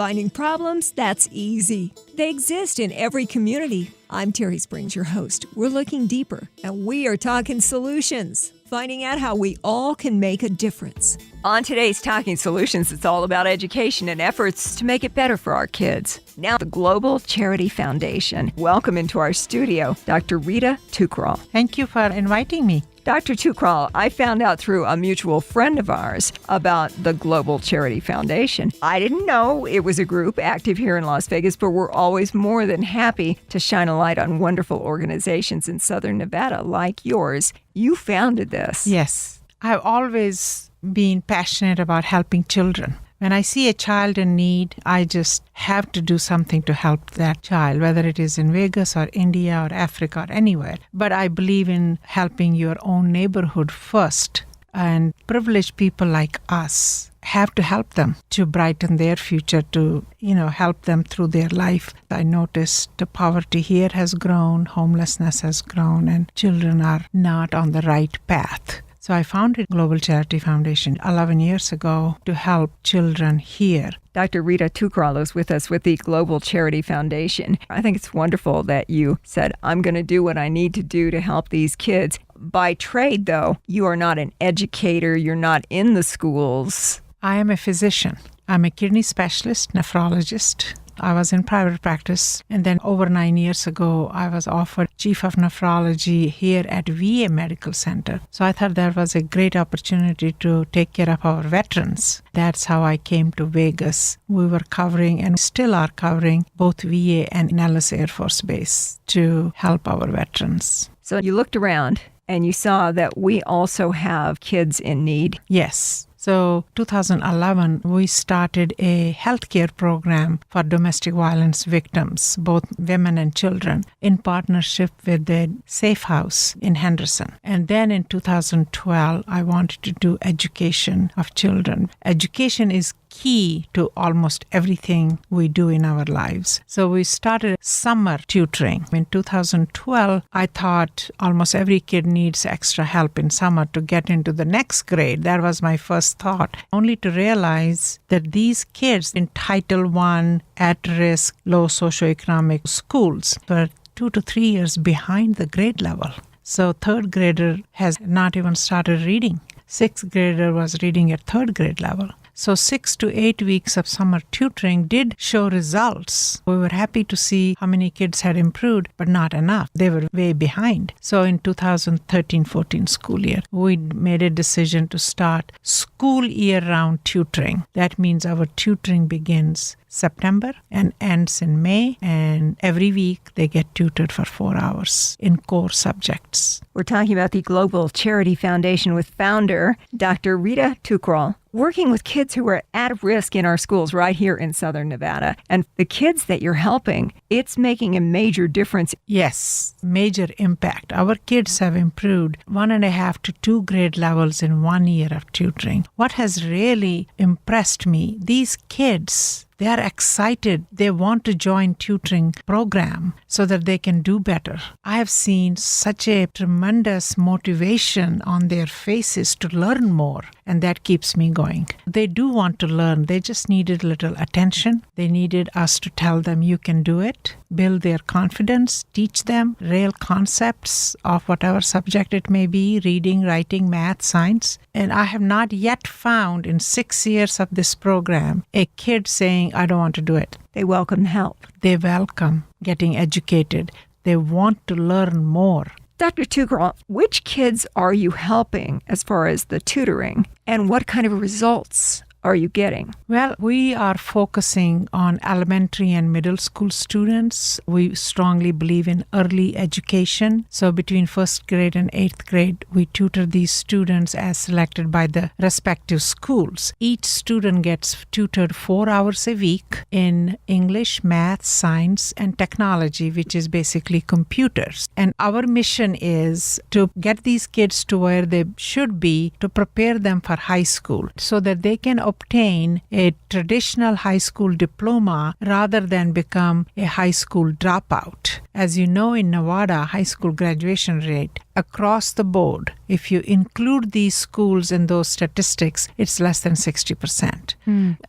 Finding problems? That's easy. They exist in every community. I'm Terry Springs, your host. We're looking deeper, and we are talking solutions, finding out how we all can make a difference. On today's Talking Solutions, it's all about education and efforts to make it better for our kids. Now, the Global Charity Foundation. Welcome into our studio, Dr. Reesa Thukral. Thank you for inviting me. Dr. Thukral, I found out through a mutual friend of ours about the Global Charity Foundation. I didn't know it was a group active here in Las Vegas, but we're always more than happy to shine a light on wonderful organizations in Southern Nevada like yours. You founded this. Yes. I've always been passionate about helping children. When I see a child in need, I just have to do something to help that child, whether it is in Vegas or India or Africa or anywhere. But I believe in helping your own neighborhood first. And privileged people like us have to help them to brighten their future, to, help them through their life. I noticed the poverty here has grown, homelessness has grown, and children are not on the right path. So I founded Global Charity Foundation 11 years ago to help children here. Dr. Reesa Thukral is with us with the Global Charity Foundation. I think it's wonderful that you said, I'm going to do what I need to do to help these kids. By trade, though, you are not an educator. You're not in the schools. I am a physician. I'm a kidney specialist, nephrologist. I was in private practice, and then over 9 years ago, I was offered chief of nephrology here at VA Medical Center. So I thought that was a great opportunity to take care of our veterans. That's how I came to Vegas. We were covering and still are covering both VA and Nellis Air Force Base to help our veterans. So you looked around and you saw that we also have kids in need. Yes. So 2011, we started a healthcare program for domestic violence victims, both women and children, in partnership with the Safe House in Henderson. And then in 2012, I wanted to do education of children. Education is key to almost everything we do in our lives. So we started summer tutoring. In 2012, I thought almost every kid needs extra help in summer to get into the next grade. That was my first thought, only to realize that these kids in Title I, at-risk, low socioeconomic schools were 2 to 3 years behind the grade level. So third grader has not even started reading. Sixth grader was reading at third grade level. So 6 to 8 weeks of summer tutoring did show results. We were happy to see how many kids had improved, but not enough. They were way behind. So in 2013-14 school year, we made a decision to start school year-round tutoring. That means our tutoring begins September and ends in May, and every week they get tutored for 4 hours in core subjects. We're talking about the Global Charity Foundation with founder Dr. Reesa Thukral, working with kids who are at risk in our schools right here in Southern Nevada. And the kids that you're helping, it's making a major difference. Yes, major impact. Our kids have improved 1.5 to 2 grade levels in 1 year of tutoring. What has really impressed me, these kids, they are excited. They want to join tutoring program so that they can do better. I have seen such a tremendous motivation on their faces to learn more, and that keeps me going. They do want to learn. They just needed a little attention. They needed us to tell them you can do it, build their confidence, teach them real concepts of whatever subject it may be, reading, writing, math, science. And I have not yet found in 6 years of this program a kid saying, I don't want to do it. They welcome help. They welcome getting educated. They want to learn more. Dr. Thukral, which kids are you helping as far as the tutoring, and what kind of results are you getting? Well, we are focusing on elementary and middle school students. We strongly believe in early education. So between first grade and 8th grade, we tutor these students as selected by the respective schools. Each student gets tutored 4 hours a week in English, math, science, and technology, which is basically computers. And our mission is to get these kids to where they should be to prepare them for high school so that they can obtain a traditional high school diploma rather than become a high school dropout. As you know, in Nevada, high school graduation rate across the board, if you include these schools in those statistics, it's less than 60%.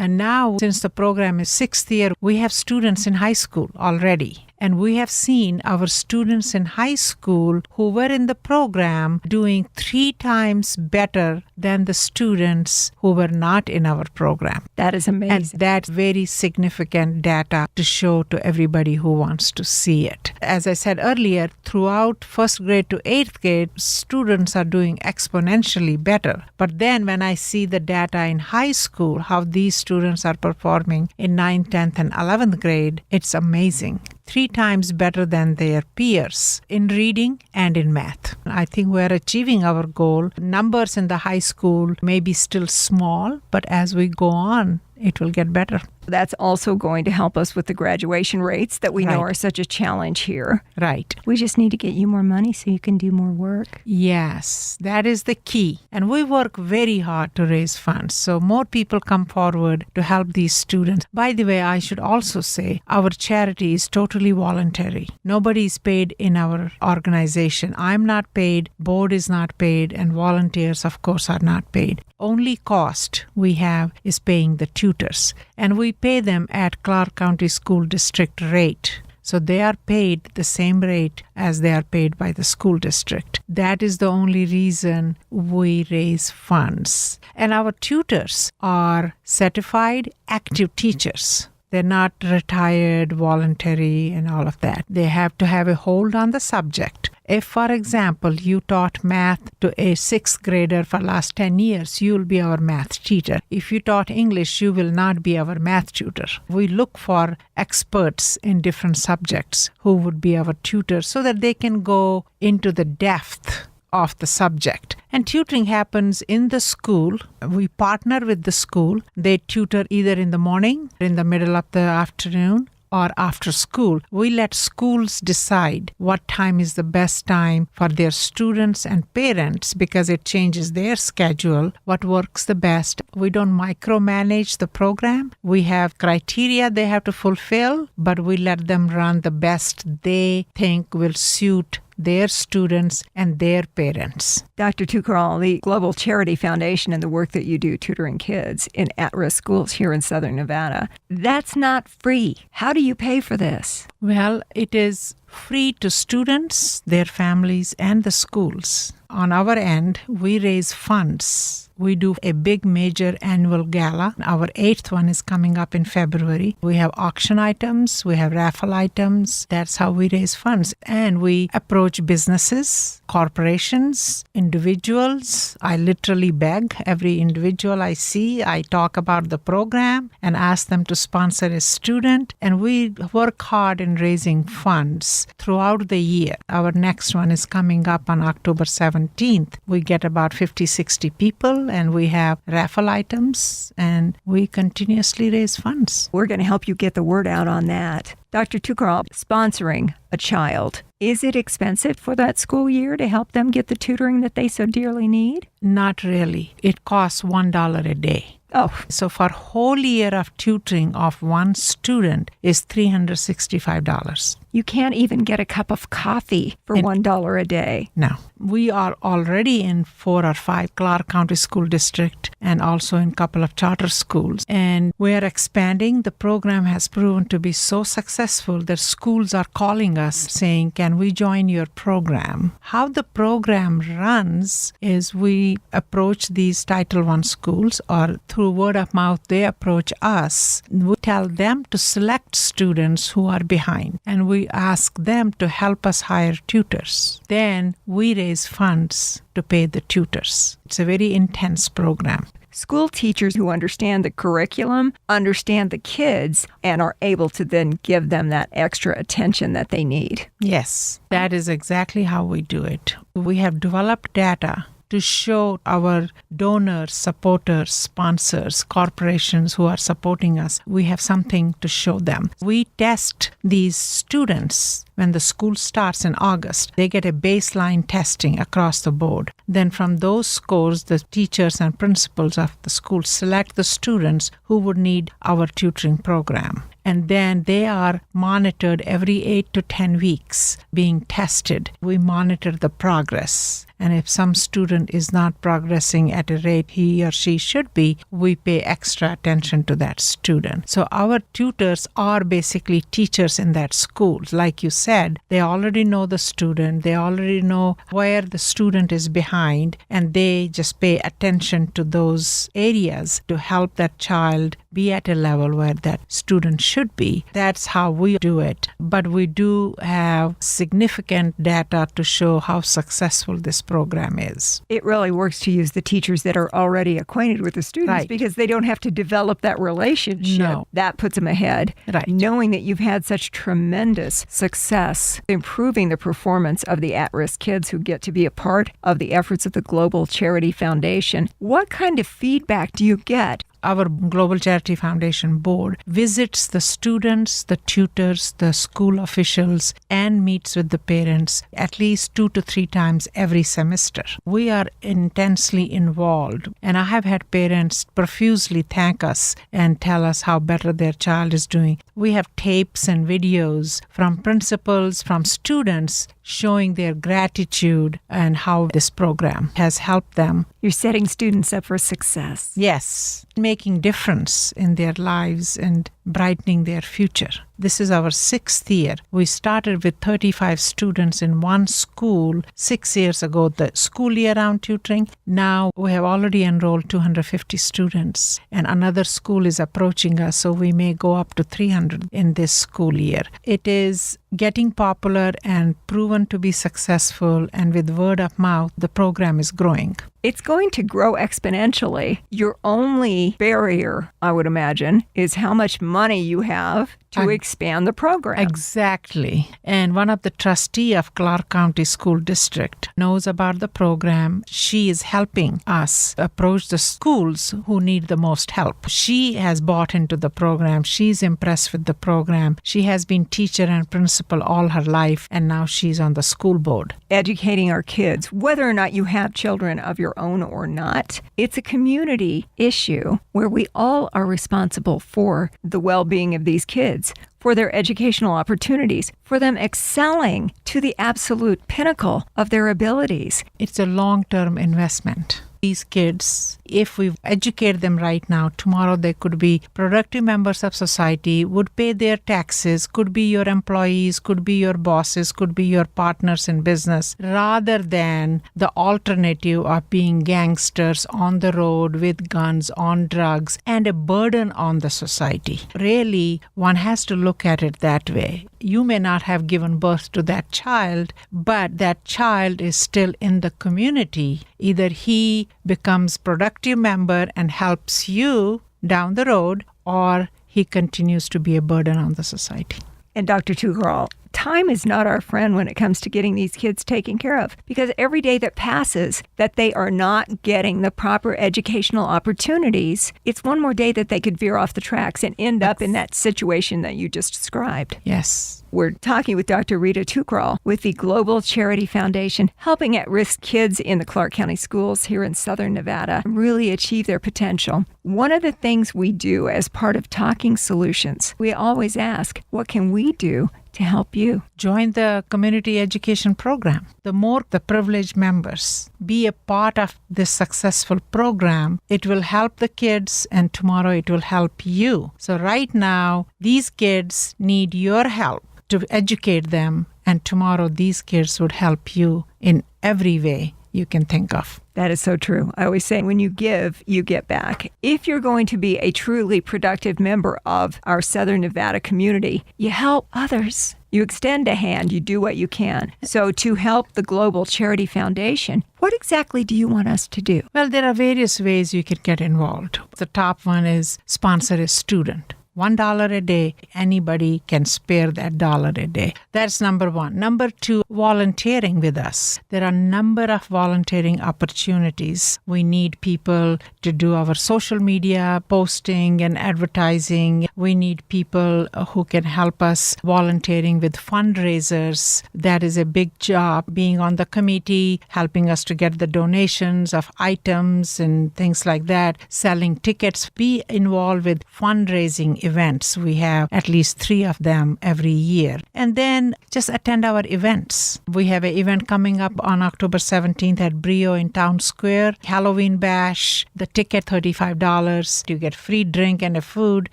And now, since the program is 6th year, we have students in high school already. And we have seen our students in high school who were in the program doing 3 times better than the students who were not in our program. That is amazing. And that's very significant data to show to everybody who wants to see it. As I said earlier, throughout 1st grade to 8th grade, students are doing exponentially better. But then when I see the data in high school, how these students are performing in 9th, 10th, and 11th grade, it's amazing. 3 times better than their peers in reading and in math. I think we're achieving our goal. Numbers in the high school may be still small, but as we go on, it will get better. That's also going to help us with the graduation rates that we know are such a challenge here. Right. We just need to get you more money so you can do more work. Yes, that is the key. And we work very hard to raise funds. So more people come forward to help these students. By the way, I should also say our charity is totally voluntary. Nobody is paid in our organization. I'm not paid, board is not paid, and volunteers, of course, are not paid. Only cost we have is paying the tutors. And we pay them at Clark County School District rate. So they are paid the same rate as they are paid by the school district. That is the only reason we raise funds. And our tutors are certified active teachers. They're not retired, voluntary, and all of that. They have to have a hold on the subject. If, for example, you taught math to a 6th grader for last 10 years, you will be our math teacher. If you taught English, you will not be our math tutor. We look for experts in different subjects who would be our tutors so that they can go into the depth of the subject. And tutoring happens in the school. We partner with the school. They tutor either in the morning, in the middle of the afternoon, or after school. We let schools decide what time is the best time for their students and parents because it changes their schedule, what works the best. We don't micromanage the program. We have criteria they have to fulfill, but we let them run the best they think will suit their students and their parents. Dr. Thukral, the Global Charity Foundation and the work that you do tutoring kids in at-risk schools here in Southern Nevada, that's not free. How do you pay for this? Well, it is free to students, their families, and the schools. On our end, we raise funds. We do a big major annual gala. Our 8th one is coming up in February. We have auction items, we have raffle items. That's how we raise funds. And we approach businesses, corporations, individuals. I literally beg every individual I see. I talk about the program and ask them to sponsor a student. And we work hard in raising funds throughout the year. Our next one is coming up on October 17th. We get about 50-60 people and we have raffle items and we continuously raise funds. We're going to help you get the word out on that. Dr. Thukral, sponsoring a child, is it expensive for that school year to help them get the tutoring that they so dearly need? Not really. It costs $1 a day. Oh. So for whole year of tutoring of one student is $365. You can't even get a cup of coffee for $1 a day. No. We are already in 4 or 5 Clark County School District and also in a couple of charter schools. And we are expanding. The program has proven to be so successful that schools are calling us saying, can we join your program? How the program runs is we approach these Title I schools or through word of mouth, they approach us. We tell them to select students who are behind and we ask them to help us hire tutors. Then we raise funds to pay the tutors. It's a very intense program. School teachers who understand the curriculum, understand the kids, and are able to then give them that extra attention that they need. Yes, that is exactly how we do it. We have developed data to show our donors, supporters, sponsors, corporations who are supporting us, we have something to show them. We test these students when the school starts in August. They get a baseline testing across the board. Then from those scores, the teachers and principals of the school select the students who would need our tutoring program. And then they are monitored every 8 to 10 weeks, being tested. We monitor the progress. And if some student is not progressing at a rate he or she should be, we pay extra attention to that student. So our tutors are basically teachers in that school. Like you said, they already know the student, they already know where the student is behind, and they just pay attention to those areas to help that child be at a level where that student should be. That's how we do it. But we do have significant data to show how successful this program is. It really works to use the teachers that are already acquainted with the students, Right. because they don't have to develop that relationship. No. That puts them ahead. Right. Knowing that you've had such tremendous success improving the performance of the at-risk kids who get to be a part of the efforts of the Global Charity Foundation, what kind of feedback do you get? Our Global Charity Foundation board visits the students, the tutors, the school officials, and meets with the parents at least 2 to 3 times every semester. We are intensely involved, and I have had parents profusely thank us and tell us how better their child is doing. We have tapes and videos from principals, from students, showing their gratitude and how this program has helped them. You're setting students up for success. Yes, making difference in their lives and brightening their future. This is our 6th year. We started with 35 students in one school 6 years ago, the school year-round tutoring. Now we have already enrolled 250 students, and another school is approaching us, so we may go up to 300 in this school year. It is getting popular and proven to be successful, and with word of mouth, the program is growing. It's going to grow exponentially. Your only barrier, I would imagine, is how much money you have to expand the program. Exactly. And one of the trustee of Clark County School District knows about the program. She is helping us approach the schools who need the most help. She has bought into the program. She's impressed with the program. She has been teacher and principal all her life, and now she's on the school board. Educating our kids, whether or not you have children of your own or not, it's a community issue where we all are responsible for the well-being of these kids, for their educational opportunities, for them excelling to the absolute pinnacle of their abilities. It's a long-term investment. These kids, if we educate them right now, tomorrow they could be productive members of society, would pay their taxes, could be your employees, could be your bosses, could be your partners in business, rather than the alternative of being gangsters on the road with guns, on drugs, and a burden on the society. Really, one has to look at it that way. You may not have given birth to that child, but that child is still in the community. Either he becomes productive member and helps you down the road, or he continues to be a burden on the society. And Dr. Thukral, time is not our friend when it comes to getting these kids taken care of, because every day that passes that they are not getting the proper educational opportunities, it's one more day that they could veer off the tracks and end up in that situation that you just described. Yes. We're talking with Dr. Reesa Thukral with the Global Charity Foundation, helping at-risk kids in the Clark County schools here in Southern Nevada really achieve their potential. One of the things we do as part of Talking Solutions, we always ask, what can we do to help you? Join the community education program. The more the privileged members be a part of this successful program, it will help the kids, and tomorrow it will help you. So right now, these kids need your help to educate them, and tomorrow these kids would help you in every way you can think of. That is so true. I always say, when you give, you get back. If you're going to be a truly productive member of our Southern Nevada community, you help others. You extend a hand. You do what you can. So to help the Global Charity Foundation, what exactly do you want us to do? Well, there are various ways you can get involved. The top one is sponsor a student. $1 a day, anybody can spare that $1 a day. That's number one. Number two, volunteering with us. There are a number of volunteering opportunities. We need people to do our social media posting and advertising. We need people who can help us volunteering with fundraisers. That is a big job, being on the committee, helping us to get the donations of items and things like that, selling tickets, be involved with fundraising events. We have at least 3 of them every year. And then just attend our events. We have an event coming up on October 17th at Brio in Town Square, Halloween Bash, the ticket $35. You get free drink and a food,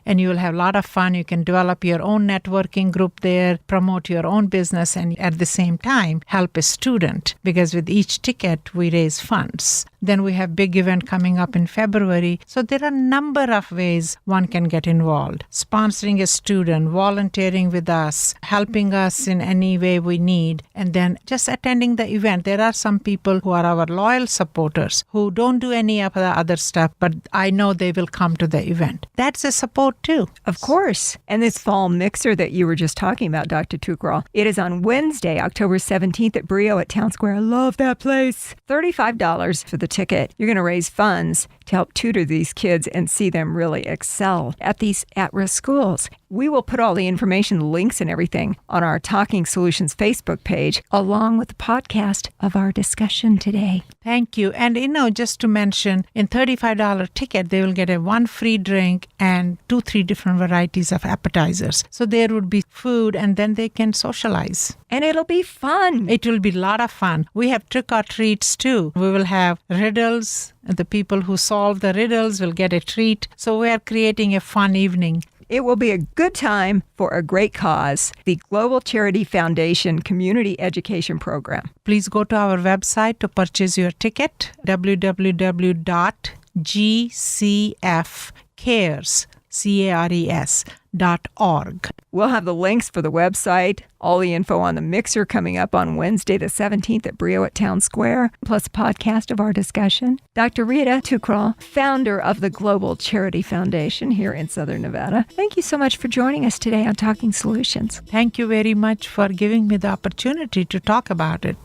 and you will have a lot of fun. You can develop your own networking group there, promote your own business, and at the same time help a student, because with each ticket we raise funds. Then we have big event coming up in February. So there are a number of ways one can get involved. Sponsoring a student, volunteering with us, helping us in any way we need, and then just attending the event. There are some people who are our loyal supporters who don't do any of the other stuff, but I know they will come to the event. That's a support too. Of course. And this fall mixer that you were just talking about, Dr. Thukral, it is on Wednesday, October 17th at Brio at Town Square. I love that place. $35 for the ticket. You're going to raise funds to help tutor these kids and see them really excel at these at-risk schools. We will put all the information, links and everything on our Talking Solutions Facebook page, along with the podcast of our discussion today. Thank you. And just to mention, in $35 ticket, they will get a 1 free drink and 2-3 different varieties of appetizers. So there would be food, and then they can socialize. And it'll be fun. It will be a lot of fun. We have trick or treats too. We will have riddles. The people who solve the riddles will get a treat. So we are creating a fun evening. It will be a good time for a great cause, the Global Charity Foundation Community Education Program. Please go to our website to purchase your ticket, www.gcfcares.org. We'll have the links for the website, all the info on the mixer coming up on Wednesday the 17th at Brio at Town Square, plus a podcast of our discussion. Dr. Reesa Thukral, founder of the Global Charity Foundation here in Southern Nevada. Thank you so much for joining us today on Talking Solutions. Thank you very much for giving me the opportunity to talk about it.